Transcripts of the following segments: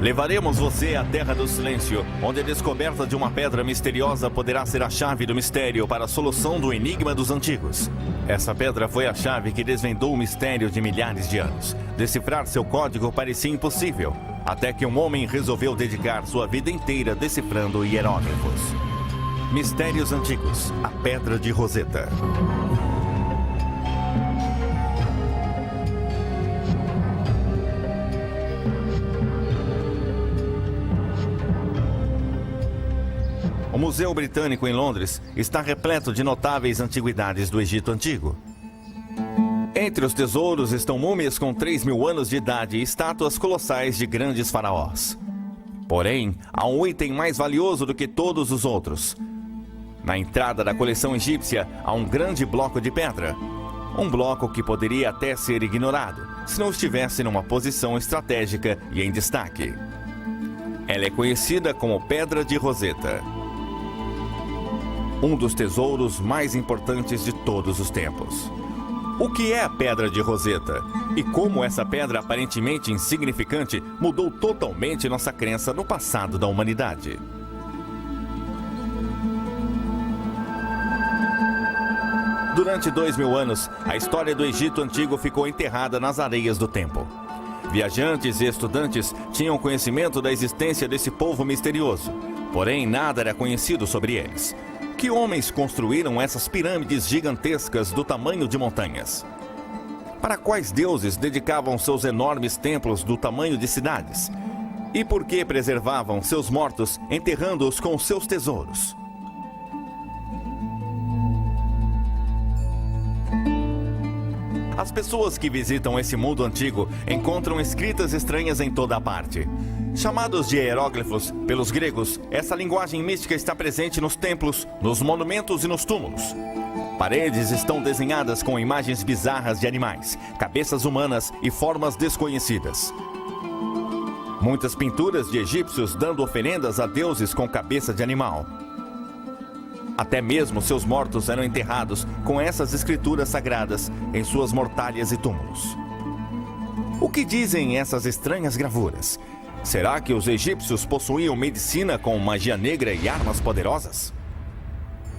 Levaremos você à Terra do Silêncio, onde a descoberta de uma pedra misteriosa poderá ser a chave do mistério para a solução do enigma dos antigos. Essa pedra foi a chave que desvendou o mistério de milhares de anos. Decifrar seu código parecia impossível, até que um homem resolveu dedicar sua vida inteira decifrando hieróglifos. Mistérios Antigos, a Pedra de Roseta. O Museu Britânico em Londres está repleto de notáveis antiguidades do Egito Antigo. Entre os tesouros estão múmias com 3.000 anos de idade e estátuas colossais de grandes faraós. Porém, há um item mais valioso do que todos os outros. Na entrada da coleção egípcia há um grande bloco de pedra. Um bloco que poderia até ser ignorado, se não estivesse numa posição estratégica e em destaque. Ela é conhecida como Pedra de Roseta. Um dos tesouros mais importantes de todos os tempos. O que é a Pedra de Roseta? E como essa pedra aparentemente insignificante mudou totalmente nossa crença no passado da humanidade? Durante 2.000 anos, a história do Egito Antigo ficou enterrada nas areias do tempo. Viajantes e estudantes tinham conhecimento da existência desse povo misterioso, porém nada era conhecido sobre eles. Que homens construíram essas pirâmides gigantescas do tamanho de montanhas? Para quais deuses dedicavam seus enormes templos do tamanho de cidades? E por que preservavam seus mortos, enterrando-os com seus tesouros? As pessoas que visitam esse mundo antigo encontram escritas estranhas em toda a parte. Chamados de hieróglifos pelos gregos, essa linguagem mística está presente nos templos, nos monumentos e nos túmulos. Paredes estão desenhadas com imagens bizarras de animais, cabeças humanas e formas desconhecidas. Muitas pinturas de egípcios dando oferendas a deuses com cabeça de animal. Até mesmo seus mortos eram enterrados com essas escrituras sagradas em suas mortalhas e túmulos. O que dizem essas estranhas gravuras? Será que os egípcios possuíam medicina com magia negra e armas poderosas?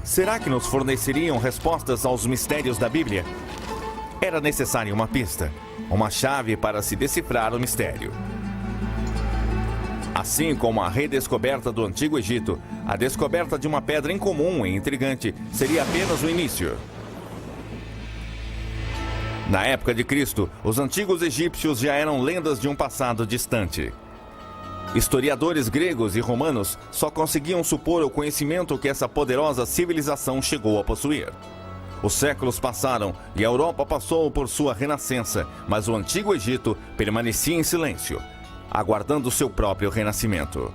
Será que nos forneceriam respostas aos mistérios da Bíblia? Era necessária uma pista, uma chave para se decifrar o mistério. Assim como a redescoberta do Antigo Egito, a descoberta de uma pedra incomum e intrigante seria apenas o início. Na época de Cristo, os antigos egípcios já eram lendas de um passado distante. Historiadores gregos e romanos só conseguiam supor o conhecimento que essa poderosa civilização chegou a possuir. Os séculos passaram e a Europa passou por sua renascença, mas o Antigo Egito permanecia em silêncio, aguardando seu próprio renascimento.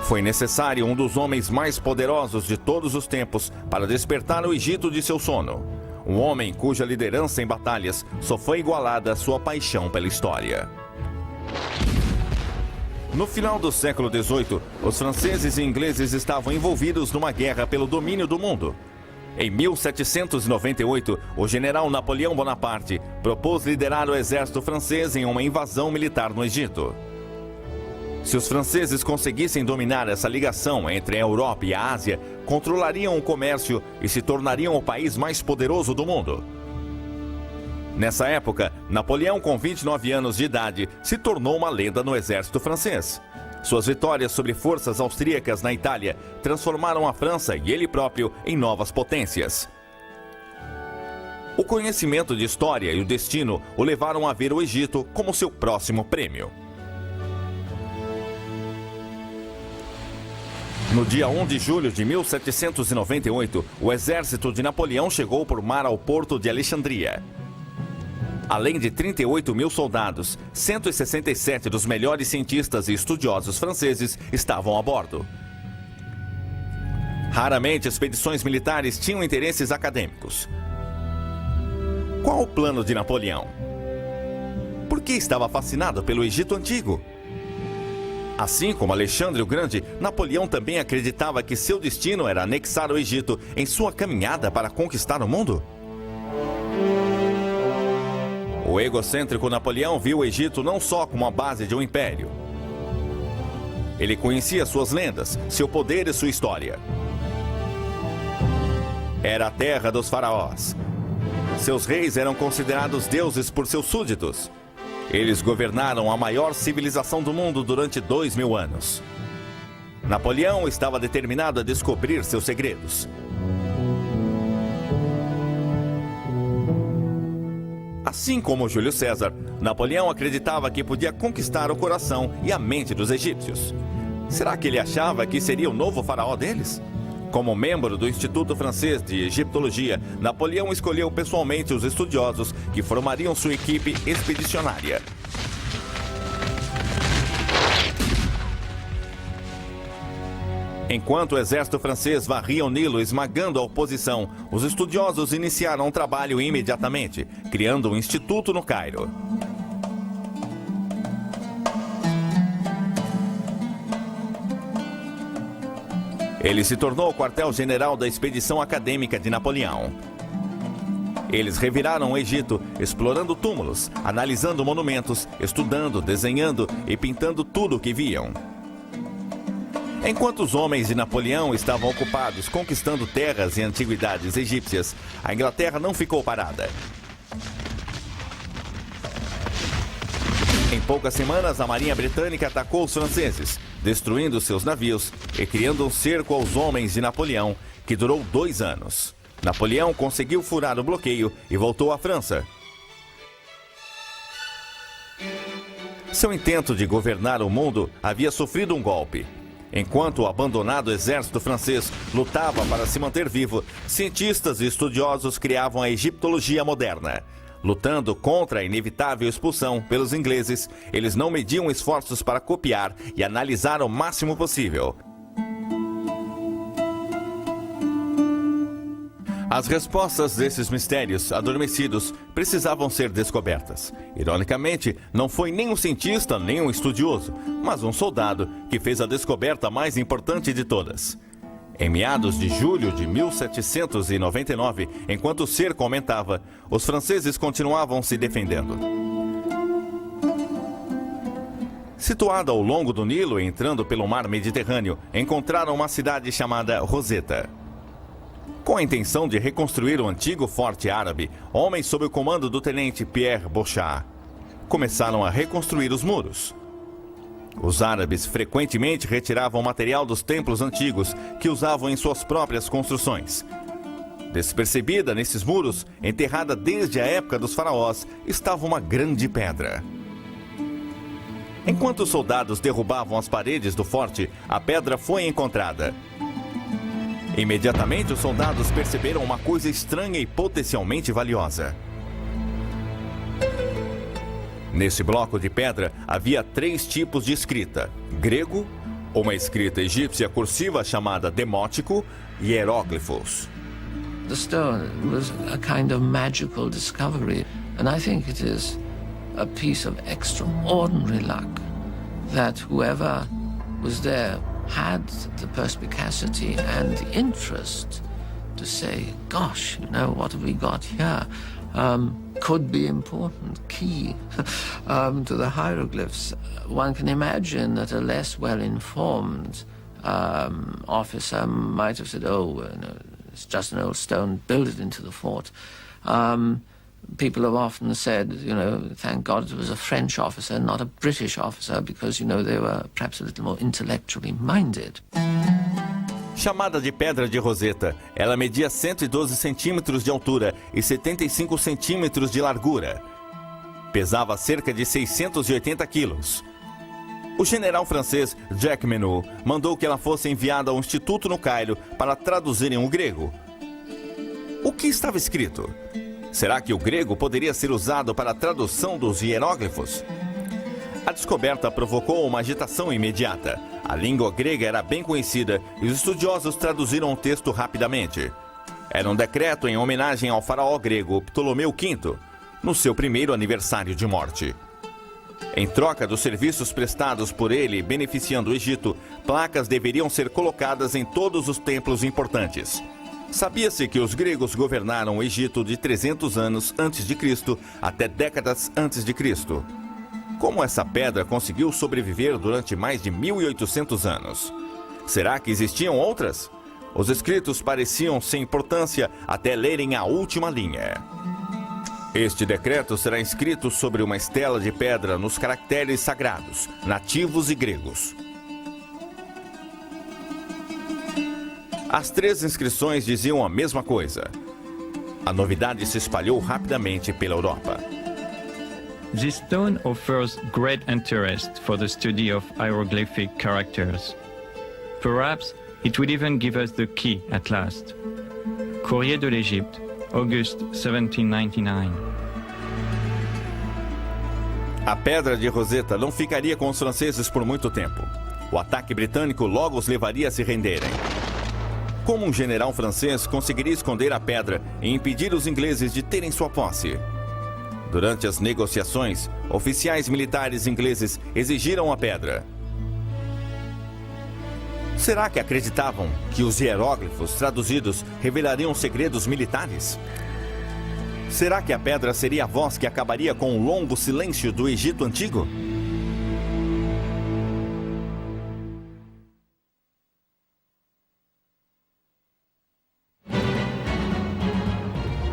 Foi necessário um dos homens mais poderosos de todos os tempos para despertar o Egito de seu sono. Um homem cuja liderança em batalhas só foi igualada à sua paixão pela história. No final do século XVIII, os franceses e ingleses estavam envolvidos numa guerra pelo domínio do mundo. Em 1798, o general Napoleão Bonaparte propôs liderar o exército francês em uma invasão militar no Egito. Se os franceses conseguissem dominar essa ligação entre a Europa e a Ásia, controlariam o comércio e se tornariam o país mais poderoso do mundo. Nessa época, Napoleão, com 29 anos de idade, se tornou uma lenda no exército francês. Suas vitórias sobre forças austríacas na Itália transformaram a França e ele próprio em novas potências. O conhecimento de história e o destino o levaram a ver o Egito como seu próximo prêmio. No dia 1 de julho de 1798, o exército de Napoleão chegou por mar ao porto de Alexandria. Além de 38.000 soldados, 167 dos melhores cientistas e estudiosos franceses estavam a bordo. Raramente expedições militares tinham interesses acadêmicos. Qual o plano de Napoleão? Por que estava fascinado pelo Egito Antigo? Assim como Alexandre o Grande, Napoleão também acreditava que seu destino era anexar o Egito em sua caminhada para conquistar o mundo? O egocêntrico Napoleão viu o Egito não só como a base de um império, Ele conhecia suas lendas, seu poder e sua história. Era a terra dos faraós. Seus reis eram considerados deuses por seus súditos. Eles governaram a maior civilização do mundo durante 2000 anos. Napoleão estava determinado a descobrir seus segredos. Assim como Júlio César, Napoleão acreditava que podia conquistar o coração e a mente dos egípcios. Será que ele achava que seria o novo faraó deles? Como membro do Instituto Francês de Egiptologia, Napoleão escolheu pessoalmente os estudiosos que formariam sua equipe expedicionária. Enquanto o exército francês varria o Nilo esmagando a oposição, os estudiosos iniciaram um trabalho imediatamente, criando um instituto no Cairo. Ele se tornou o quartel-general da expedição acadêmica de Napoleão. Eles reviraram o Egito, explorando túmulos, analisando monumentos, estudando, desenhando e pintando tudo o que viam. Enquanto os homens de Napoleão estavam ocupados conquistando terras e antiguidades egípcias, a Inglaterra não ficou parada. Em poucas semanas, a Marinha Britânica atacou os franceses, destruindo seus navios e criando um cerco aos homens de Napoleão, que durou 2 anos. Napoleão conseguiu furar o bloqueio e voltou à França. Seu intento de governar o mundo havia sofrido um golpe. Enquanto o abandonado exército francês lutava para se manter vivo, cientistas e estudiosos criavam a egiptologia moderna. Lutando contra a inevitável expulsão pelos ingleses, eles não mediam esforços para copiar e analisar o máximo possível. As respostas desses mistérios adormecidos precisavam ser descobertas. Ironicamente, não foi nem um cientista nem um estudioso, mas um soldado que fez a descoberta mais importante de todas. Em meados de julho de 1799, enquanto o cerco aumentava, os franceses continuavam se defendendo. Situada ao longo do Nilo, entrando pelo mar Mediterrâneo, encontraram uma cidade chamada Roseta. Com a intenção de reconstruir o antigo forte árabe, homens sob o comando do tenente Pierre Bouchard começaram a reconstruir os muros. Os árabes frequentemente retiravam material dos templos antigos que usavam em suas próprias construções. Despercebida nesses muros, enterrada desde a época dos faraós, estava uma grande pedra. Enquanto os soldados derrubavam as paredes do forte, a pedra foi encontrada. Imediatamente, os soldados perceberam uma coisa estranha e potencialmente valiosa. Nesse bloco de pedra, havia 3 tipos de escrita: grego, uma escrita egípcia cursiva chamada demótico e hieróglifos. The stone was a kind of magical discovery, and I think it is a piece of extraordinary luck that whoever was there had the perspicacity and the interest to say, gosh, you know, what have we got here? Could be important, key to the hieroglyphs. One can imagine that a less well-informed officer might have said, oh, no, it's just an old stone, build it into the fort. People have often said, you know, thank God it was a French officer, not a British officer, because, you know, they were perhaps a little more intellectually minded. Chamada de Pedra de Roseta, ela media 112 centímetros de altura e 75 centímetros de largura. Pesava cerca de 680 quilos. O general francês Jacques Menot mandou que ela fosse enviada ao instituto no Cairo para traduzirem o grego. O que estava escrito? Será que o grego poderia ser usado para a tradução dos hieróglifos? A descoberta provocou uma agitação imediata. A língua grega era bem conhecida e os estudiosos traduziram o texto rapidamente. Era um decreto em homenagem ao faraó grego Ptolomeu V, no seu primeiro aniversário de morte. Em troca dos serviços prestados por ele beneficiando o Egito, placas deveriam ser colocadas em todos os templos importantes. Sabia-se que os gregos governaram o Egito de 300 anos antes de Cristo até décadas antes de Cristo. Como essa pedra conseguiu sobreviver durante mais de 1.800 anos? Será que existiam outras? Os escritos pareciam sem importância até lerem a última linha. Este decreto será escrito sobre uma estela de pedra nos caracteres sagrados, nativos e gregos. As 3 inscrições diziam a mesma coisa. A novidade se espalhou rapidamente pela Europa. This stone offers great interest for the study of hieroglyphic characters. Perhaps it will even give us the key at last. Courrier de l'Égypte, August 1799. A pedra de Roseta não ficaria com os franceses por muito tempo. O ataque britânico logo os levaria a se renderem. Como um general francês conseguiria esconder a pedra e impedir os ingleses de terem sua posse? Durante as negociações, oficiais militares ingleses exigiram a pedra. Será que acreditavam que os hieróglifos traduzidos revelariam segredos militares? Será que a pedra seria a voz que acabaria com o longo silêncio do Egito Antigo?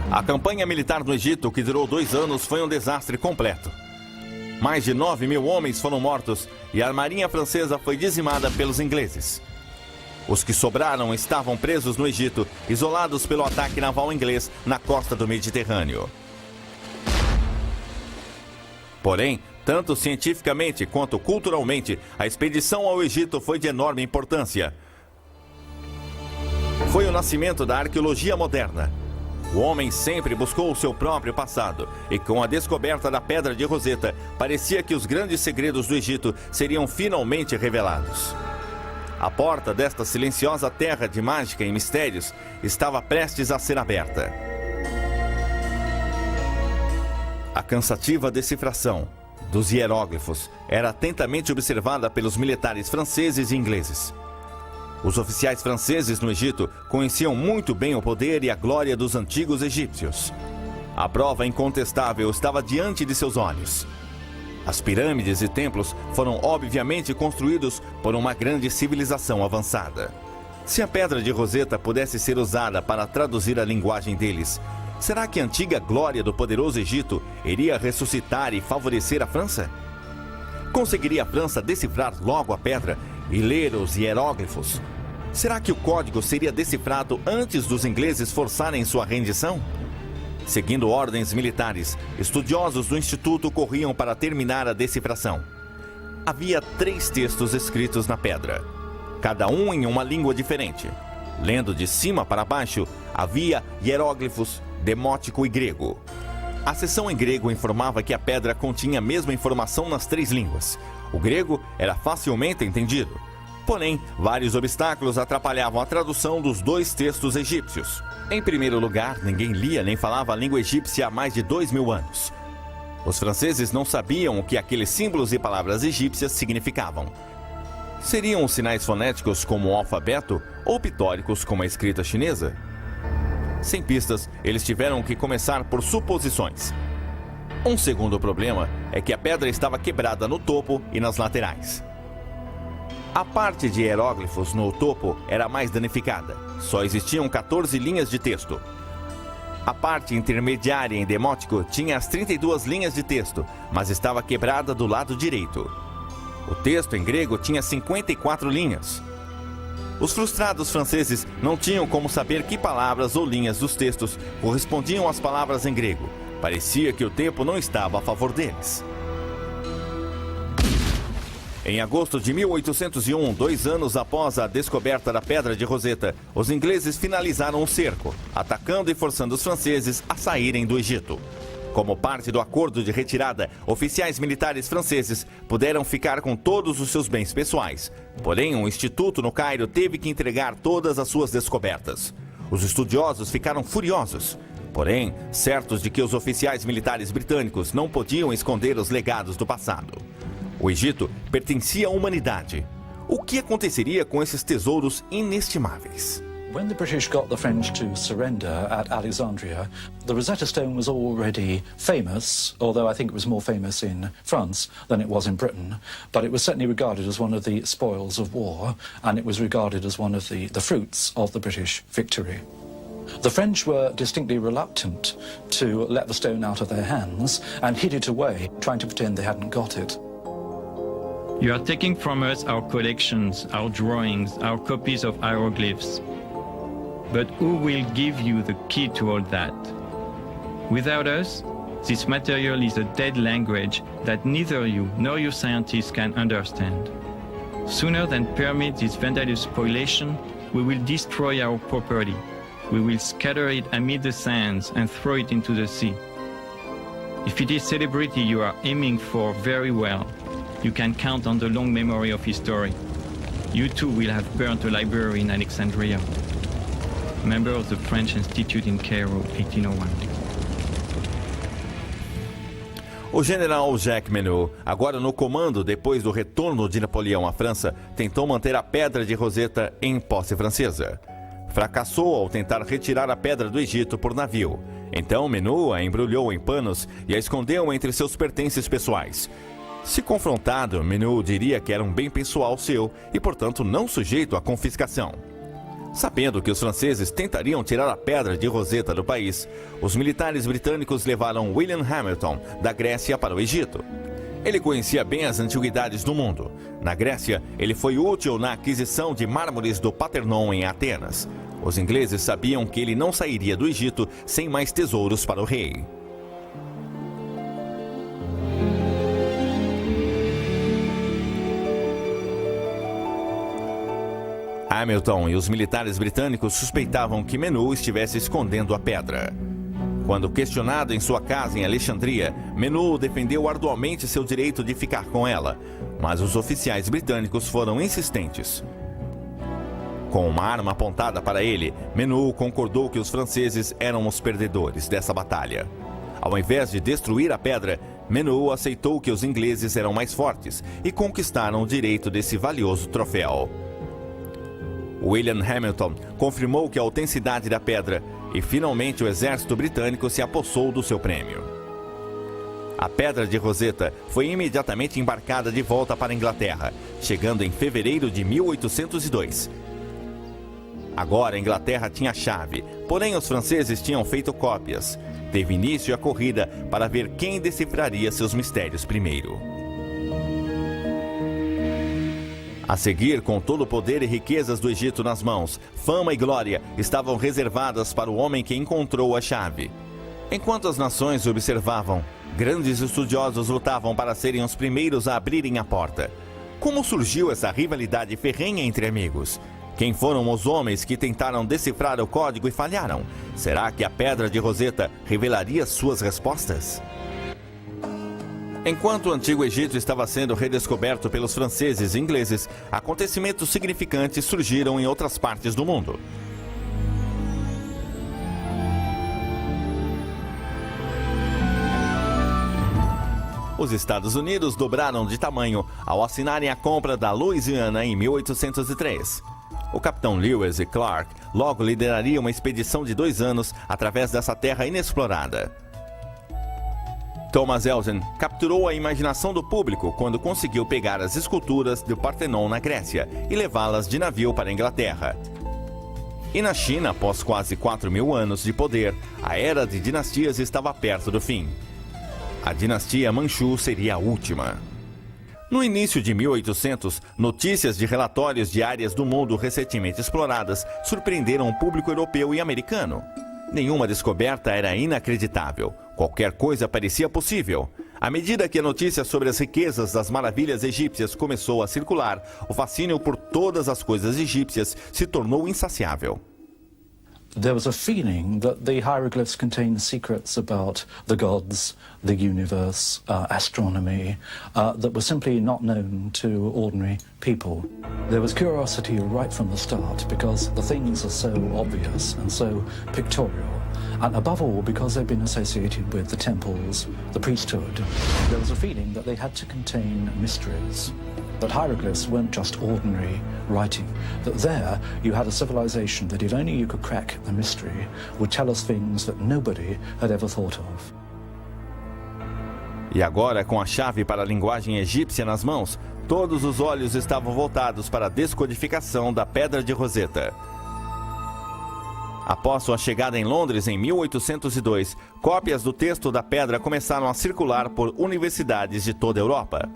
A campanha militar no Egito, que durou 2 anos, foi um desastre completo. Mais de 9.000 homens foram mortos e a marinha francesa foi dizimada pelos ingleses. Os que sobraram estavam presos no Egito, isolados pelo ataque naval inglês na costa do Mediterrâneo. Porém, tanto cientificamente quanto culturalmente, a expedição ao Egito foi de enorme importância. Foi o nascimento da arqueologia moderna. O homem sempre buscou o seu próprio passado, e com a descoberta da Pedra de Roseta, parecia que os grandes segredos do Egito seriam finalmente revelados. A porta desta silenciosa terra de mágica e mistérios estava prestes a ser aberta. A cansativa decifração dos hieróglifos era atentamente observada pelos militares franceses e ingleses. Os oficiais franceses no Egito conheciam muito bem o poder e a glória dos antigos egípcios. A prova incontestável estava diante de seus olhos. As pirâmides e templos foram obviamente construídos por uma grande civilização avançada. Se a Pedra de Roseta pudesse ser usada para traduzir a linguagem deles, será que a antiga glória do poderoso Egito iria ressuscitar e favorecer a França? Conseguiria a França decifrar logo a pedra e ler os hieróglifos? Será que o código seria decifrado antes dos ingleses forçarem sua rendição? Seguindo ordens militares, estudiosos do Instituto corriam para terminar a decifração. Havia 3 textos escritos na pedra, cada um em uma língua diferente. Lendo de cima para baixo, havia hieróglifos, demótico e grego. A seção em grego informava que a pedra continha a mesma informação nas 3 línguas. O grego era facilmente entendido. Porém, vários obstáculos atrapalhavam a tradução dos 2 textos egípcios. Em primeiro lugar, ninguém lia nem falava a língua egípcia há mais de 2.000 anos. Os franceses não sabiam o que aqueles símbolos e palavras egípcias significavam. Seriam os sinais fonéticos como o alfabeto ou pitóricos como a escrita chinesa? Sem pistas, eles tiveram que começar por suposições. Um segundo problema é que a pedra estava quebrada no topo e nas laterais. A parte de hieróglifos no topo era mais danificada. Só existiam 14 linhas de texto. A parte intermediária em demótico tinha as 32 linhas de texto, mas estava quebrada do lado direito. O texto em grego tinha 54 linhas. Os frustrados franceses não tinham como saber que palavras ou linhas dos textos correspondiam às palavras em grego. Parecia que o tempo não estava a favor deles. Em agosto de 1801, 2 anos após a descoberta da Pedra de Roseta, os ingleses finalizaram o cerco, atacando e forçando os franceses a saírem do Egito. Como parte do acordo de retirada, oficiais militares franceses puderam ficar com todos os seus bens pessoais. Porém, um instituto no Cairo teve que entregar todas as suas descobertas. Os estudiosos ficaram furiosos. Porém, certos de que os oficiais militares britânicos não podiam esconder os legados do passado. O Egito pertencia à humanidade. O que aconteceria com esses tesouros inestimáveis? When the British got the French to surrender at Alexandria, the Rosetta Stone was already famous, although I think it was more famous in France than it was in Britain, but it was certainly regarded as one of the spoils of war, and it was regarded as one of the fruits of the British victory. The French were distinctly reluctant to let the stone out of their hands and hid it away, trying to pretend they hadn't got it. You are taking from us our collections, our drawings, our copies of hieroglyphs. But who will give you the key to all that? Without us, this material is a dead language that neither you nor your scientists can understand. Sooner than permit this vandalous spoliation, we will destroy our property. We will scatter it amid the sands and throw it into the sea. If it is celebrity you are aiming for, very well. You can count on the long memory of history. You too will have burnt a library in Alexandria. Member of the French Institute in Cairo, 1801. O general Jacques Menot, agora no comando depois do retorno de Napoleão à França, tentou manter a Pedra de Roseta em posse francesa. Fracassou ao tentar retirar a pedra do Egito por navio. Então Menot a embrulhou em panos e a escondeu entre seus pertences pessoais. Se confrontado, Menot diria que era um bem pessoal seu e, portanto, não sujeito à confiscação. Sabendo que os franceses tentariam tirar a Pedra de Roseta do país, os militares britânicos levaram William Hamilton da Grécia para o Egito. Ele conhecia bem as antiguidades do mundo. Na Grécia, ele foi útil na aquisição de mármores do Parthenon em Atenas. Os ingleses sabiam que ele não sairia do Egito sem mais tesouros para o rei. Hamilton e os militares britânicos suspeitavam que Menot estivesse escondendo a pedra. Quando questionado em sua casa em Alexandria, Menot defendeu arduamente seu direito de ficar com ela, mas os oficiais britânicos foram insistentes. Com uma arma apontada para ele, Menot concordou que os franceses eram os perdedores dessa batalha. Ao invés de destruir a pedra, Menot aceitou que os ingleses eram mais fortes e conquistaram o direito desse valioso troféu. William Hamilton confirmou que a autenticidade da pedra e finalmente o exército britânico se apossou do seu prêmio. A Pedra de Roseta foi imediatamente embarcada de volta para a Inglaterra, chegando em fevereiro de 1802. Agora a Inglaterra tinha a chave, porém os franceses tinham feito cópias. Teve início a corrida para ver quem decifraria seus mistérios primeiro. A seguir, com todo o poder e riquezas do Egito nas mãos, fama e glória estavam reservadas para o homem que encontrou a chave. Enquanto as nações observavam, grandes estudiosos lutavam para serem os primeiros a abrirem a porta. Como surgiu essa rivalidade ferrenha entre amigos? Quem foram os homens que tentaram decifrar o código e falharam? Será que a Pedra de Roseta revelaria suas respostas? Enquanto o Antigo Egito estava sendo redescoberto pelos franceses e ingleses, acontecimentos significantes surgiram em outras partes do mundo. Os Estados Unidos dobraram de tamanho ao assinarem a compra da Louisiana em 1803. O capitão Lewis e Clark logo lideraria uma expedição de 2 anos através dessa terra inexplorada. Thomas Elgin capturou a imaginação do público quando conseguiu pegar as esculturas do Parthenon na Grécia e levá-las de navio para a Inglaterra. E na China, após quase 4.000 anos de poder, a era de dinastias estava perto do fim. A dinastia Manchu seria a última. No início de 1800, notícias de relatórios de áreas do mundo recentemente exploradas surpreenderam o público europeu e americano. Nenhuma descoberta era inacreditável. Qualquer coisa parecia possível. À medida que a notícia sobre as riquezas das maravilhas egípcias começou a circular, o fascínio por todas as coisas egípcias se tornou insaciável. There was a feeling that the hieroglyphs contained secrets about the gods, the universe, astronomy, that were simply not known to ordinary people. There was curiosity right from the start because the things are so obvious and so pictorial, and above all because they've been associated with the temples, the priesthood. There was a feeling that they had to contain mysteries. that hieroglyphs weren't just ordinary writing, that there you had a civilization that if only you could crack the mystery would tell us things that nobody had ever thought of. E agora, com a chave para a linguagem egípcia nas mãos, todos os olhos estavam voltados para a descodificação da Pedra de Roseta. Após sua chegada em Londres em 1802, cópias do texto da pedra começaram a circular por universidades de toda a Europa.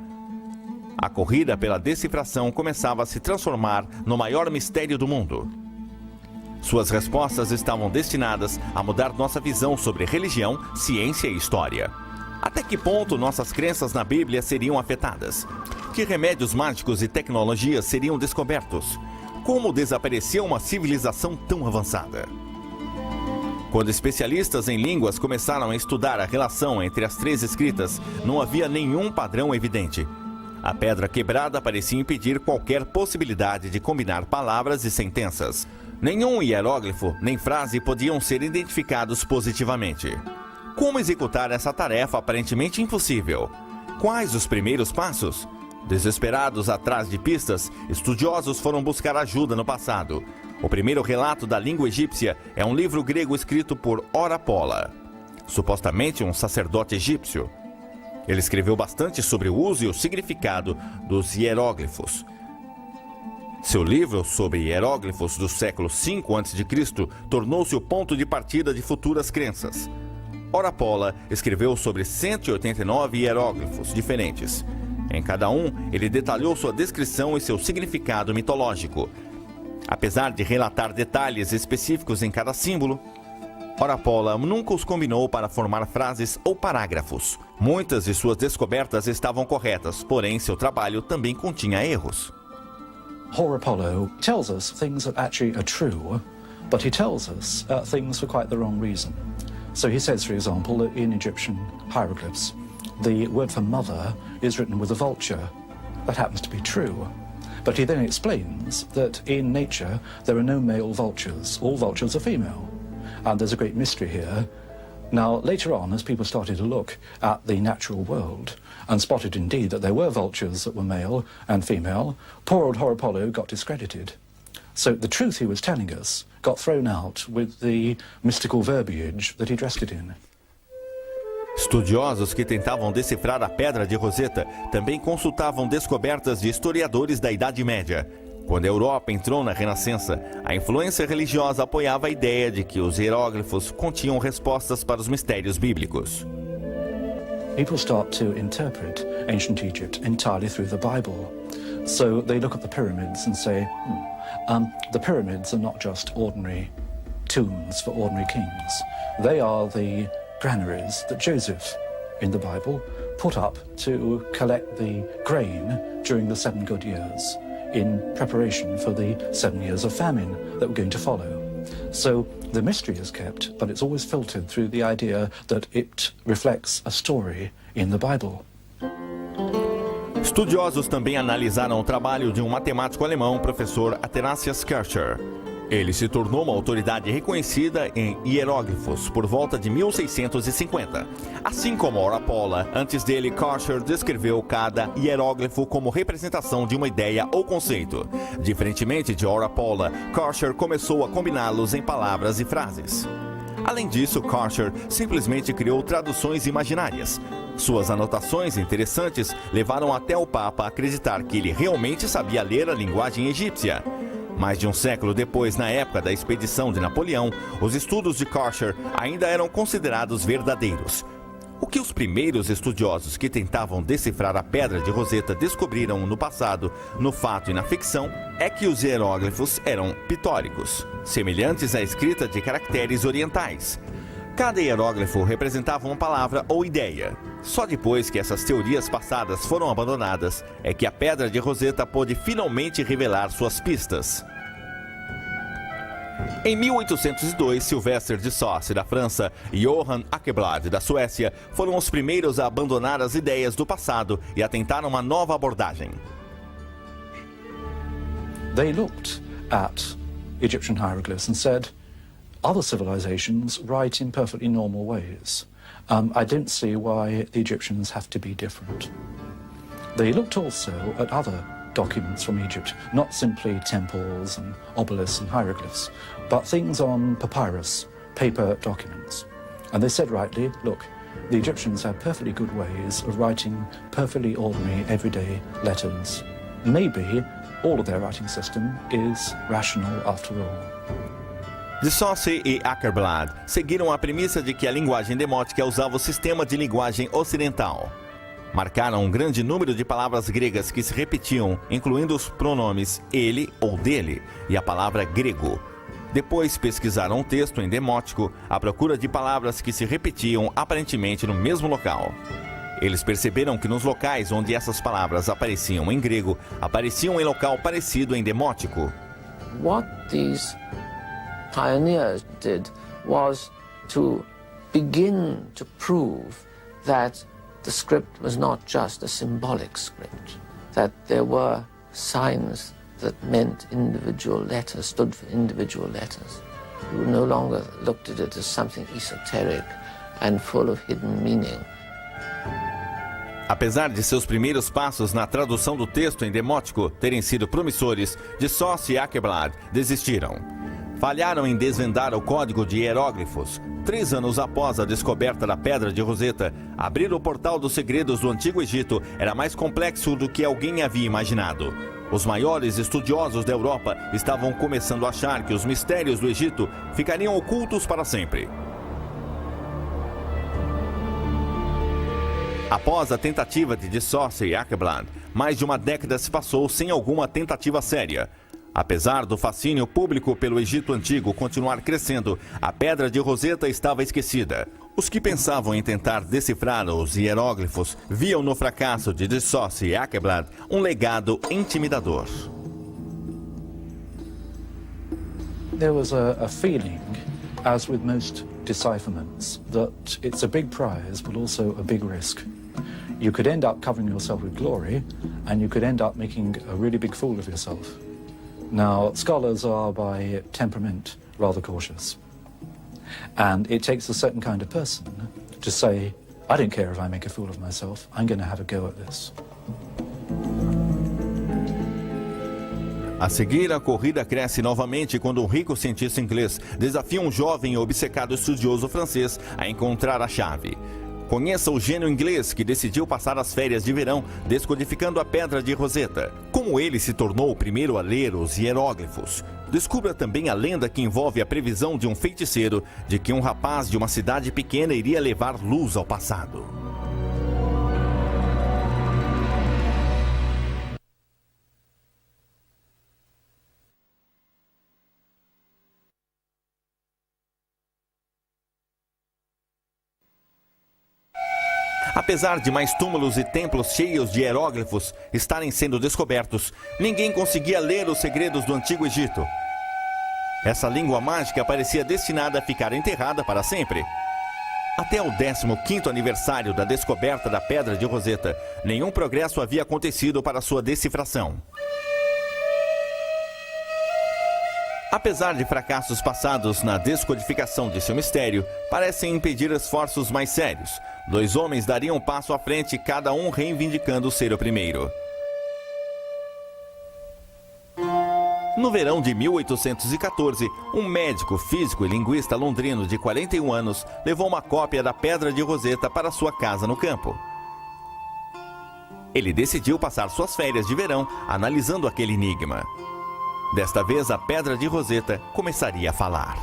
A corrida pela decifração começava a se transformar no maior mistério do mundo. Suas respostas estavam destinadas a mudar nossa visão sobre religião, ciência e história. Até que ponto nossas crenças na Bíblia seriam afetadas? Que remédios mágicos e tecnologias seriam descobertos? Como desaparecia uma civilização tão avançada? Quando especialistas em línguas começaram a estudar a relação entre as três escritas, não havia nenhum padrão evidente. A pedra quebrada parecia impedir qualquer possibilidade de combinar palavras e sentenças. Nenhum hieróglifo nem frase podiam ser identificados positivamente. Como executar essa tarefa aparentemente impossível? Quais os primeiros passos? Desesperados atrás de pistas, estudiosos foram buscar ajuda no passado. O primeiro relato da língua egípcia é um livro grego escrito por Orapola, supostamente um sacerdote egípcio. Ele escreveu bastante sobre o uso e o significado dos hieróglifos. Seu livro sobre hieróglifos do século V a.C. tornou-se o ponto de partida de futuras crenças. Orapola escreveu sobre 189 hieróglifos diferentes. Em cada um, ele detalhou sua descrição e seu significado mitológico. Apesar de relatar detalhes específicos em cada símbolo, Orapola nunca os combinou para formar frases ou parágrafos. Muitas de suas descobertas estavam corretas, porém seu trabalho também continha erros. Horapollo tells us things that actually are true, but he tells us things for quite the wrong reason. So he says, for example, that in Egyptian hieroglyphs, the word for mother is written with a vulture. That happens to be true. But he then explains that in nature there are no male vultures. All vultures are female. And there's a great mystery here. Now, later on, as people started to look at the natural world and spotted indeed that there were vultures that were male and female, poor old Horapollo got discredited. So the truth he was telling us got thrown out with the mystical verbiage that he dressed it in. Estudiosos que tentavam decifrar a Pedra de Roseta também consultavam descobertas de historiadores da Idade Média. Quando a Europa entrou na Renascença, a influência religiosa apoiava a ideia de que os hieróglifos continham respostas para os mistérios bíblicos. People start to interpret ancient Egypt entirely through the Bible. So they look at the pyramids and say, the pyramids are not just ordinary tombs for ordinary kings. They are the granaries that Joseph, in the Bible, put up to collect the grain during the 7 good years in preparation for the 7 years of famine that were going to follow. So the mystery is kept, but it's always filtered through the idea that it reflects a story in the Bible. Estudiosos também analisaram o trabalho de um matemático alemão, professor Athanasius Kircher. Ele se tornou uma autoridade reconhecida em hieróglifos por volta de 1650. Assim como Orapola, antes dele, Kircher descreveu cada hieróglifo como representação de uma ideia ou conceito. Diferentemente de Orapola, Kircher começou a combiná-los em palavras e frases. Além disso, Kircher simplesmente criou traduções imaginárias. Suas anotações interessantes levaram até o Papa a acreditar que ele realmente sabia ler a linguagem egípcia. Mais de um século depois, na época da expedição de Napoleão, os estudos de Kircher ainda eram considerados verdadeiros. O que os primeiros estudiosos que tentavam decifrar a Pedra de Roseta descobriram no passado, no fato e na ficção, é que os hieróglifos eram pitóricos, semelhantes à escrita de caracteres orientais. Cada hieróglifo representava uma palavra ou ideia. Só depois que essas teorias passadas foram abandonadas é que a Pedra de Roseta pôde finalmente revelar suas pistas. Em 1802, Sylvester de Saussure, da França, e Johann Åkerblad, da Suécia, foram os primeiros a abandonar as ideias do passado e a tentar uma nova abordagem. They looked at Egyptian hieroglyphs and said, other civilizations write in perfectly normal ways. I don't see why the Egyptians have to be different. They looked also at other documents from Egypt, not simply temples and obelisks and hieroglyphs, but things on papyrus, paper documents. And they said rightly, look, the Egyptians had perfectly good ways of writing perfectly ordinary, everyday letters. Maybe all of their writing system is rational after all. De Saussure e Åkerblad seguiram a premissa de que a linguagem demótica usava o sistema de linguagem ocidental. Marcaram um grande número de palavras gregas que se repetiam, incluindo os pronomes ele ou dele e a palavra grego. Depois pesquisaram um texto em demótico à procura de palavras que se repetiam aparentemente no mesmo local. Eles perceberam que nos locais onde essas palavras apareciam em grego, apareciam em local parecido em demótico. What these pioneers did was to begin to prove that the script was not just a symbolic script, that there were signs that meant individual letters, stood for individual letters. You no longer looked at it as something esoteric and full of hidden meaning. Apesar de seus primeiros passos na tradução do texto em demótico terem sido promissores, de Saussure e Åkerblad desistiram. Falharam em desvendar o código de hieróglifos. 3 anos após a descoberta da Pedra de Roseta, abrir o portal dos segredos do Antigo Egito era mais complexo do que alguém havia imaginado. Os maiores estudiosos da Europa estavam começando a achar que os mistérios do Egito ficariam ocultos para sempre. Após a tentativa de Saussure e Åkerblad, mais de uma década se passou sem alguma tentativa séria. Apesar do fascínio público pelo Egito Antigo continuar crescendo, a Pedra de Roseta estava esquecida. Os que pensavam em tentar decifrar os hieróglifos viam no fracasso de Saussure e Åkerblad um legado intimidador. There was a feeling, as with most decipherments, that it's a big prize but also a big risk. You could end up covering yourself with glory, and you could end up making a really big fool of yourself. Now, scholars are by temperament rather cautious. And it takes a certain kind of person to say, I don't care if I make a fool of myself, I'm going to have a go at this. A seguir, a corrida cresce novamente quando um rico cientista inglês desafia um jovem e obcecado estudioso francês a encontrar a chave. Conheça o gênio inglês que decidiu passar as férias de verão descodificando a Pedra de Roseta. Como ele se tornou o primeiro a ler os hieróglifos. Descubra também a lenda que envolve a previsão de um feiticeiro de que um rapaz de uma cidade pequena iria levar luz ao passado. Apesar de mais túmulos e templos cheios de hieróglifos estarem sendo descobertos, ninguém conseguia ler os segredos do Antigo Egito. Essa língua mágica parecia destinada a ficar enterrada para sempre. Até o 15º aniversário da descoberta da Pedra de Roseta, nenhum progresso havia acontecido para sua decifração. Apesar de fracassos passados na descodificação de seu mistério, parecem impedir esforços mais sérios. 2 homens dariam um passo à frente, cada um reivindicando ser o primeiro. No verão de 1814, um médico, físico e linguista londrino de 41 anos levou uma cópia da Pedra de Roseta para sua casa no campo. Ele decidiu passar suas férias de verão analisando aquele enigma. Desta vez, a Pedra de Roseta começaria a falar.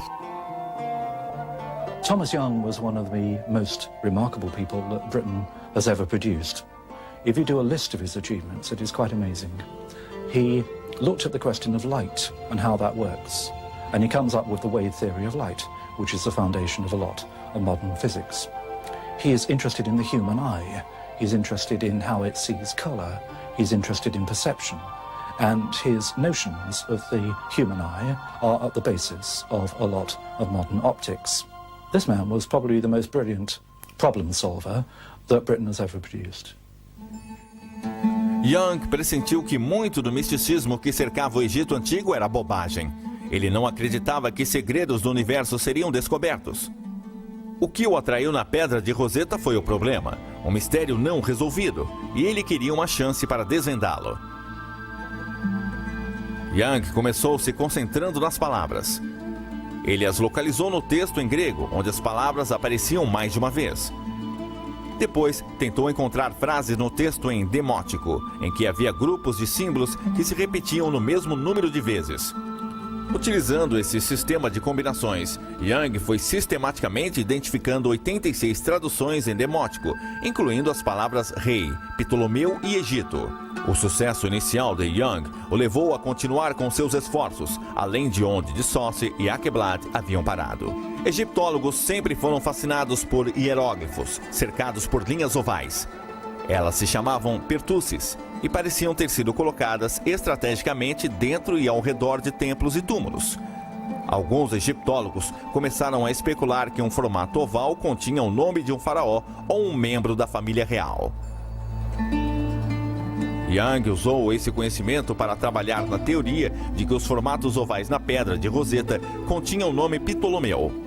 Thomas Young was one of the most remarkable people that Britain has ever produced. If you do a list of his achievements, it is quite amazing. He looked at the question of light and how that works, and he comes up with the wave theory of light, which is the foundation of a lot of modern physics. He is interested in the human eye. He's interested in how it sees color. He's interested in perception. And his notions of the human eye are at the basis of a lot of modern optics. This man was probably the most brilliant problem solver that Britain has ever produced. Young pressentiu que muito do misticismo que cercava o Egito Antigo era bobagem. Ele não acreditava que segredos do universo seriam descobertos. O que o atraiu na Pedra de Roseta foi o problema. um mistério não resolvido, e ele queria uma chance para desvendá-lo. Young começou se concentrando nas palavras. Ele as localizou no texto em grego, onde as palavras apareciam mais de uma vez. Depois, tentou encontrar frases no texto em demótico, em que havia grupos de símbolos que se repetiam no mesmo número de vezes. Utilizando esse sistema de combinações, Young foi sistematicamente identificando 86 traduções em demótico, incluindo as palavras rei, Ptolomeu e Egito. O sucesso inicial de Young o levou a continuar com seus esforços, além de onde Dissócio e Aqueblad haviam parado. Egiptólogos sempre foram fascinados por hieróglifos, cercados por linhas ovais. Elas se chamavam pertussis e pareciam ter sido colocadas estrategicamente dentro e ao redor de templos e túmulos. Alguns egiptólogos começaram a especular que um formato oval continha o nome de um faraó ou um membro da família real. Young usou esse conhecimento para trabalhar na teoria de que os formatos ovais na pedra de Roseta continham o nome Ptolomeu.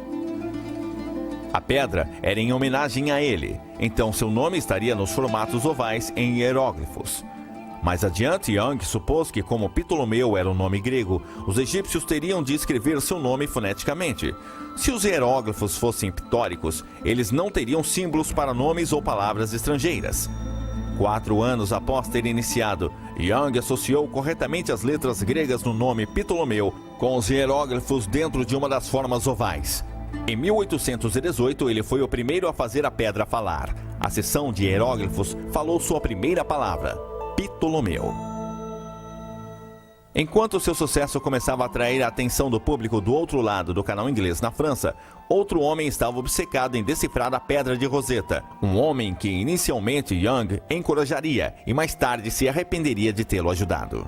A pedra era em homenagem a ele, então seu nome estaria nos formatos ovais em hieróglifos. Mais adiante, Young supôs que, como Ptolomeu era um nome grego, os egípcios teriam de escrever seu nome foneticamente. Se os hieróglifos fossem pictóricos, eles não teriam símbolos para nomes ou palavras estrangeiras. 4 anos após ter iniciado, Young associou corretamente as letras gregas no nome Ptolomeu com os hieróglifos dentro de uma das formas ovais. Em 1818, ele foi o primeiro a fazer a pedra falar. A seção de hieróglifos falou sua primeira palavra, Ptolomeu. Enquanto seu sucesso começava a atrair a atenção do público do outro lado do canal inglês na França, outro homem estava obcecado em decifrar a pedra de Roseta. Um homem que inicialmente Young encorajaria e mais tarde se arrependeria de tê-lo ajudado.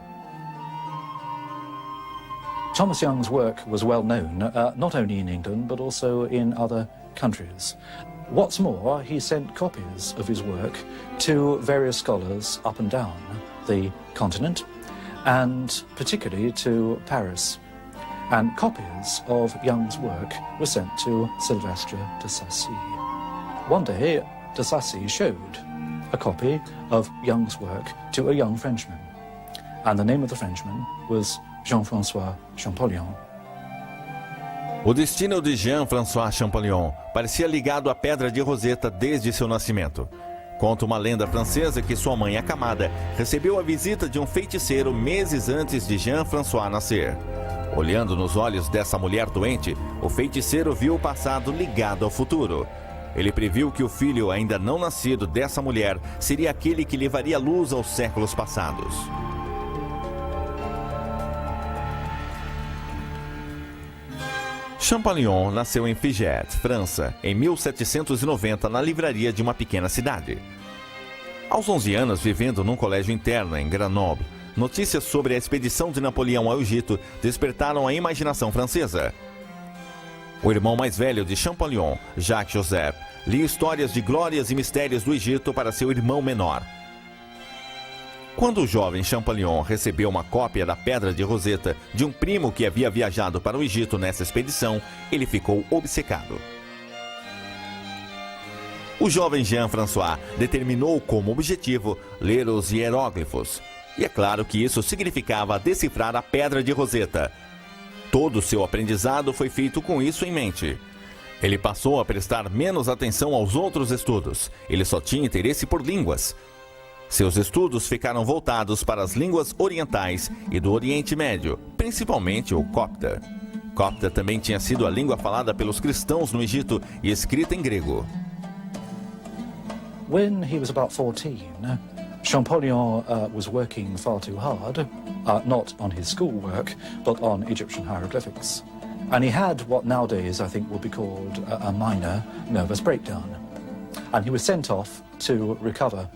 Thomas Young's work was well known, not only in England but also in other countries. What's more, he sent copies of his work to various scholars up and down the continent, and particularly to Paris. And copies of Young's work were sent to Sylvestre de Sacy. One day, de Sacy showed a copy of Young's work to a young Frenchman, and the name of the Frenchman was Jean-François Champollion. O destino de Jean-François Champollion parecia ligado à pedra de Roseta desde seu nascimento. Conta uma lenda francesa que sua mãe acamada recebeu a visita de um feiticeiro meses antes de Jean-François nascer. Olhando nos olhos dessa mulher doente, o feiticeiro viu o passado ligado ao futuro. Ele previu que o filho ainda não nascido dessa mulher seria aquele que levaria luz aos séculos passados. Champollion nasceu em Figeac, França, em 1790, na livraria de uma pequena cidade. Aos 11 anos, vivendo num colégio interno em Grenoble, notícias sobre a expedição de Napoleão ao Egito despertaram a imaginação francesa. O irmão mais velho de Champollion, Jacques Joseph, lia histórias de glórias e mistérios do Egito para seu irmão menor. Quando o jovem Champollion recebeu uma cópia da Pedra de Roseta de um primo que havia viajado para o Egito nessa expedição, ele ficou obcecado. O jovem Jean-François determinou como objetivo ler os hieróglifos. E é claro que isso significava decifrar a Pedra de Roseta. Todo o seu aprendizado foi feito com isso em mente. Ele passou a prestar menos atenção aos outros estudos. Ele só tinha interesse por línguas. Seus estudos ficaram voltados para as línguas orientais e do Oriente Médio, principalmente o copta. Copta também tinha sido a língua falada pelos cristãos no Egito e escrita em grego. When he was about 14, Champollion was working far too hard, not on his schoolwork, but on Egyptian hieroglyphics. And he had what nowadays I think would be called a minor nervous breakdown. And he was sent off to recover.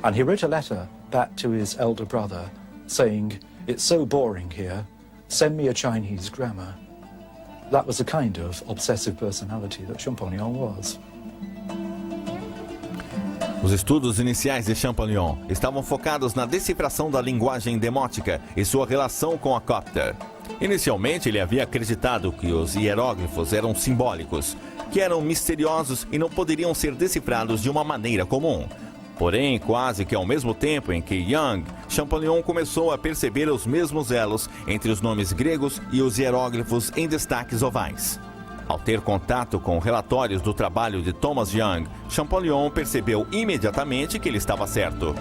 And he wrote a letter back to his elder brother saying, "It's so boring here, send me a Chinese grammar." That was the kind of obsessive personality that Champollion was. Os estudos iniciais de Champollion estavam focados na decifração da linguagem demótica e sua relação com a copta. Inicialmente, ele havia acreditado que os hieróglifos eram simbólicos, que eram misteriosos e não poderiam ser decifrados de uma maneira comum. Porém, quase que ao mesmo tempo em que Young, Champollion começou a perceber os mesmos elos entre os nomes gregos e os hieróglifos em destaques ovais. Ao ter contato com relatórios do trabalho de Thomas Young, Champollion percebeu imediatamente que ele estava certo.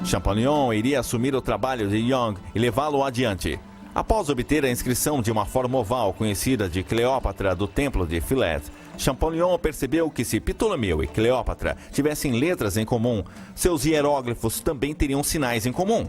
Champollion iria assumir o trabalho de Young e levá-lo adiante. Após obter a inscrição de uma forma oval conhecida de Cleópatra do Templo de Philae, Champollion percebeu que se Ptolomeu e Cleópatra tivessem letras em comum, seus hieróglifos também teriam sinais em comum.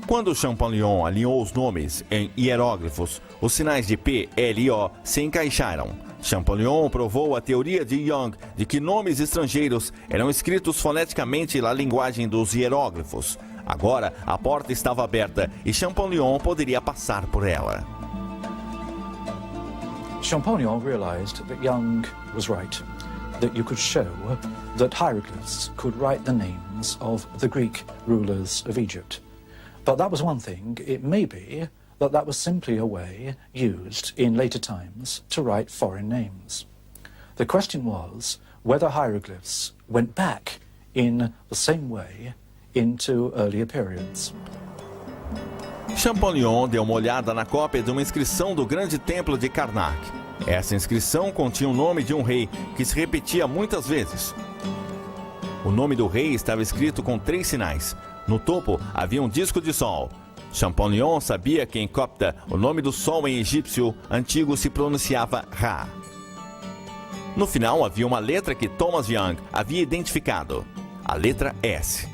Quando Champollion alinhou os nomes em hieróglifos, os sinais de P, L e O se encaixaram. Champollion provou a teoria de Young de que nomes estrangeiros eram escritos foneticamente na linguagem dos hieróglifos. Agora, a porta estava aberta e Champollion poderia passar por ela. Champollion realized that Young was right, that you could show that hieroglyphs could write the names of the Greek rulers of Egypt. But that was one thing. It may be that that was simply a way used in later times to write foreign names. The question was whether hieroglyphs went back in the same way into earlier periods. Champollion deu uma olhada na cópia de uma inscrição do grande templo de Karnak. Essa inscrição continha o nome de um rei que se repetia muitas vezes. O nome do rei estava escrito com 3 sinais. No topo havia um disco de sol. Champollion sabia que em copta o nome do sol em egípcio antigo se pronunciava Ra. No final havia uma letra que Thomas Young havia identificado, a letra S.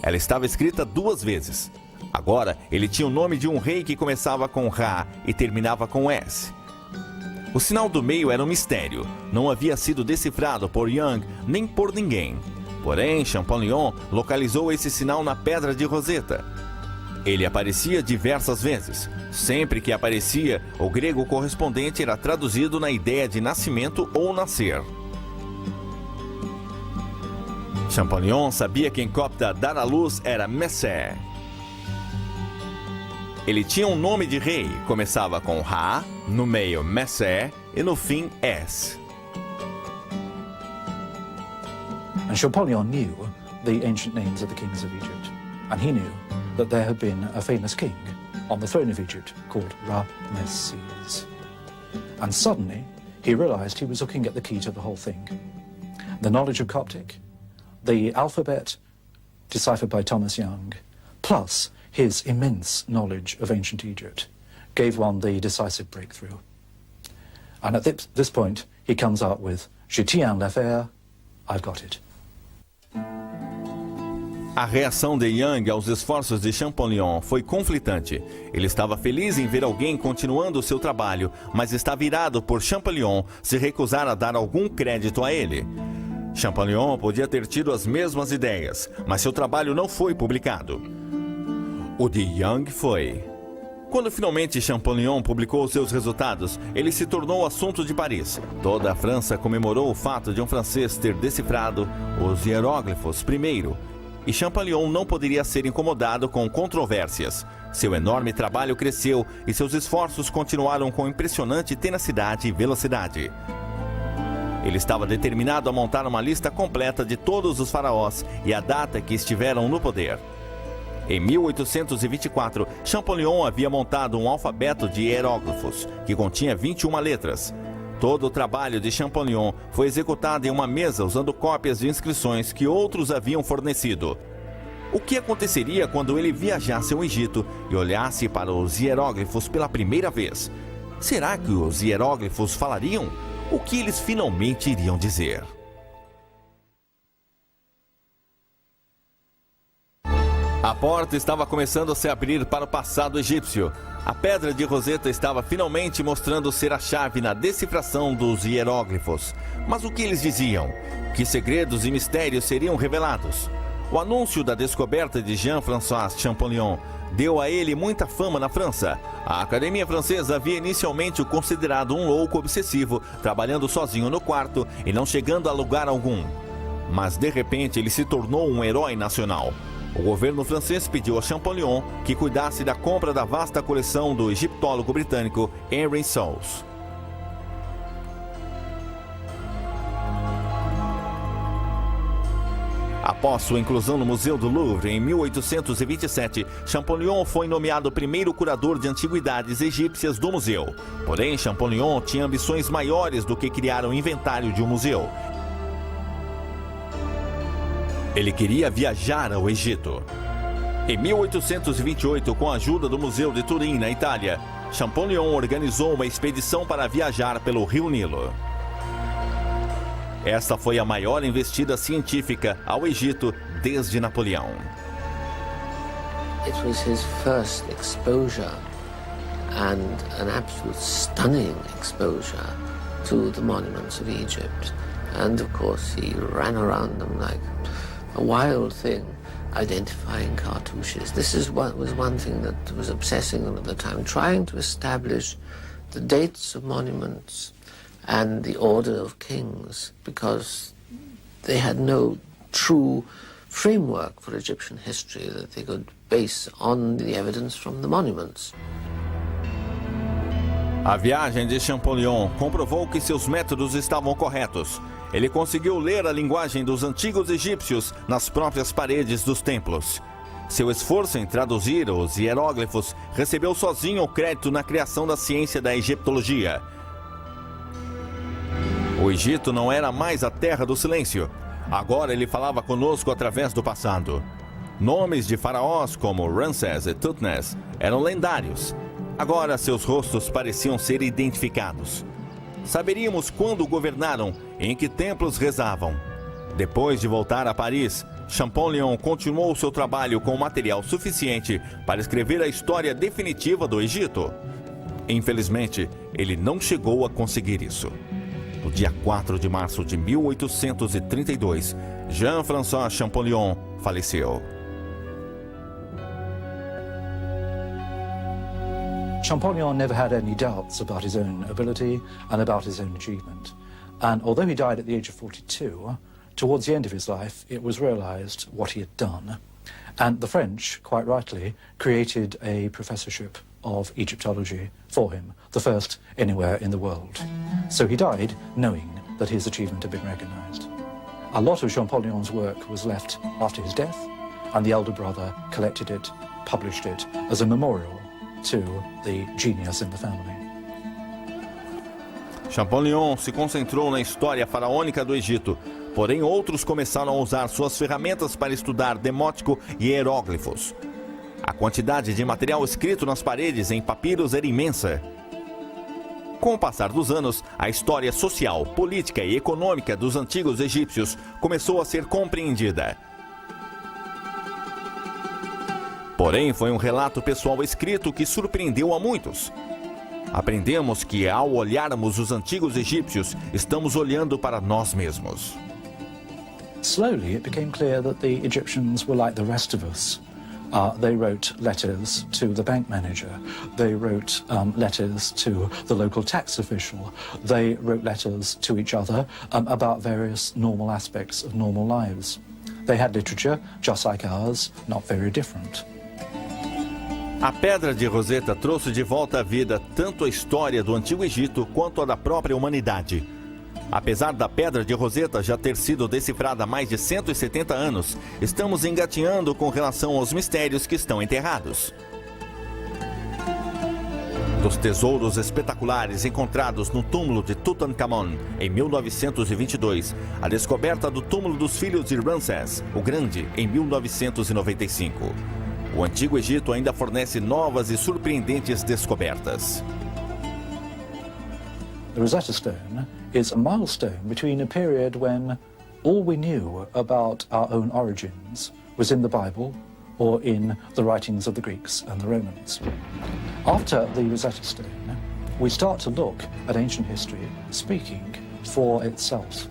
Ela estava escrita 2 vezes. Agora ele tinha o nome de um rei que começava com Ra e terminava com S. O sinal do meio era um mistério. Não havia sido decifrado por Young nem por ninguém. Porém, Champollion localizou esse sinal na pedra de Roseta. Ele aparecia diversas vezes. Sempre que aparecia, o grego correspondente era traduzido na ideia de nascimento ou nascer. Champollion sabia que em copta dar à luz era Messé. Ele tinha um nome de rei, começava com Ra, no meio Messé e no fim S. And Champollion knew the ancient names of the kings of Egypt. And he knew that there had been a famous king on the throne of Egypt called Ramesses. And suddenly, he realized he was looking at the key to the whole thing. The knowledge of Coptic, the alphabet deciphered by Thomas Young, plus his immense knowledge of ancient Egypt, gave one the decisive breakthrough. And at this point, he comes out with, Je tiens l'affaire, I've got it. A reação de Young aos esforços de Champollion foi conflitante. Ele estava feliz em ver alguém continuando o seu trabalho, mas estava irado por Champollion se recusar a dar algum crédito a ele. Champollion podia ter tido as mesmas ideias, mas seu trabalho não foi publicado. O de Young foi. Quando finalmente Champollion publicou seus resultados, ele se tornou assunto de Paris. Toda a França comemorou o fato de um francês ter decifrado os hieróglifos primeiro. E Champollion não poderia ser incomodado com controvérsias. Seu enorme trabalho cresceu e seus esforços continuaram com impressionante tenacidade e velocidade. Ele estava determinado a montar uma lista completa de todos os faraós e a data que estiveram no poder. Em 1824, Champollion havia montado um alfabeto de hieróglifos, que continha 21 letras. Todo o trabalho de Champollion foi executado em uma mesa usando cópias de inscrições que outros haviam fornecido. O que aconteceria quando ele viajasse ao Egito e olhasse para os hieróglifos pela primeira vez? Será que os hieróglifos falariam? O que eles finalmente iriam dizer? A porta estava começando a se abrir para o passado egípcio. A pedra de Roseta estava finalmente mostrando ser a chave na decifração dos hieróglifos. Mas o que eles diziam? Que segredos e mistérios seriam revelados? O anúncio da descoberta de Jean-François Champollion deu a ele muita fama na França. A Academia Francesa havia inicialmente o considerado um louco obsessivo, trabalhando sozinho no quarto e não chegando a lugar algum. Mas de repente ele se tornou um herói nacional. O governo francês pediu a Champollion que cuidasse da compra da vasta coleção do egiptólogo britânico Henry South. Após sua inclusão no Museu do Louvre em 1827, Champollion foi nomeado primeiro curador de antiguidades egípcias do museu. Porém, Champollion tinha ambições maiores do que criar um inventário de um museu. Ele queria viajar ao Egito. Em 1828, com a ajuda do Museu de Turim, na Itália, Champollion organizou uma expedição para viajar pelo Rio Nilo. Esta foi a maior investida científica ao Egito desde Napoleão. It was his first exposure, and an absolute stunning exposure to the monuments of Egypt. And of course he ran around them like a wild thing, identifying cartouches. This was one thing that was obsessing him at the time, trying to establish the dates of monuments and the order of kings, because they had no true framework for Egyptian history that they could base on the evidence from the monuments. A viagem de Champollion comprovou que seus métodos estavam corretos. Ele conseguiu ler a linguagem dos antigos egípcios nas próprias paredes dos templos. Seu esforço em traduzir os hieróglifos recebeu sozinho o crédito na criação da ciência da egiptologia. O Egito não era mais a terra do silêncio. Agora ele falava conosco através do passado. Nomes de faraós como Ramsés e Thutmose eram lendários. Agora seus rostos pareciam ser identificados. Saberíamos quando governaram e em que templos rezavam. Depois de voltar a Paris, Champollion continuou seu trabalho com material suficiente para escrever a história definitiva do Egito. Infelizmente, ele não chegou a conseguir isso. No dia 4 de março de 1832, Jean-François Champollion faleceu. Champollion never had any doubts about his own ability and about his own achievement. And although he died at the age of 42, towards the end of his life, it was realized what he had done. And the French, quite rightly, created a professorship of Egyptology for him, the first anywhere in the world. So he died knowing that his achievement had been recognized. A lot of Champollion's work was left after his death, and the elder brother collected it, published it as a memorial to the genius in the family. Champollion se concentrou na história faraônica do Egito, porém outros começaram a usar suas ferramentas para estudar demótico e hieróglifos. A quantidade de material escrito nas paredes em papiros era imensa. Com o passar dos anos, a história social, política e econômica dos antigos egípcios começou a ser compreendida. Porém, foi um relato pessoal escrito que surpreendeu a muitos. Aprendemos que, ao olharmos os antigos egípcios, estamos olhando para nós mesmos. Slowly, it became clear that the Egyptians were like the rest of us. They wrote letters to the bank manager. They wrote letters to the local tax official. They wrote letters to each other about various normal aspects of normal lives. They had literature, just like ours, not very different. A Pedra de Roseta trouxe de volta à vida tanto a história do Antigo Egito quanto a da própria humanidade. Apesar da Pedra de Roseta já ter sido decifrada há mais de 170 anos, estamos engatinhando com relação aos mistérios que estão enterrados. Dos tesouros espetaculares encontrados no túmulo de Tutankhamon em 1922, a descoberta do túmulo dos filhos de Ramsés, o Grande, em 1995. O Antigo Egito ainda fornece novas e surpreendentes descobertas. The Rosetta Stone is a milestone between a period when all we knew about our own origins was in the Bible or in the writings of the Greeks and the Romans. After the Rosetta Stone, we start to look at ancient history speaking for itself.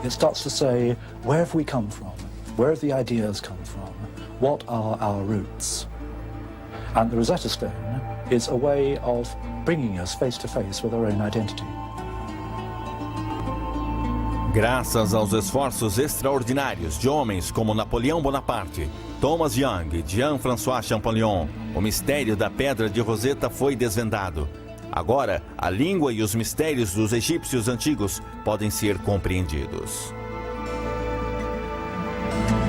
It starts to say, where have we come from? Where have the ideas come from? What are our roots? And the Rosetta Stone is a way of bringing us face to face with our own identity. Graças aos esforços extraordinários de homens como Napoleão Bonaparte, Thomas Young e Jean-François Champollion, o mistério da Pedra de Roseta foi desvendado. Agora, a língua e os mistérios dos egípcios antigos podem ser compreendidos. Tchau.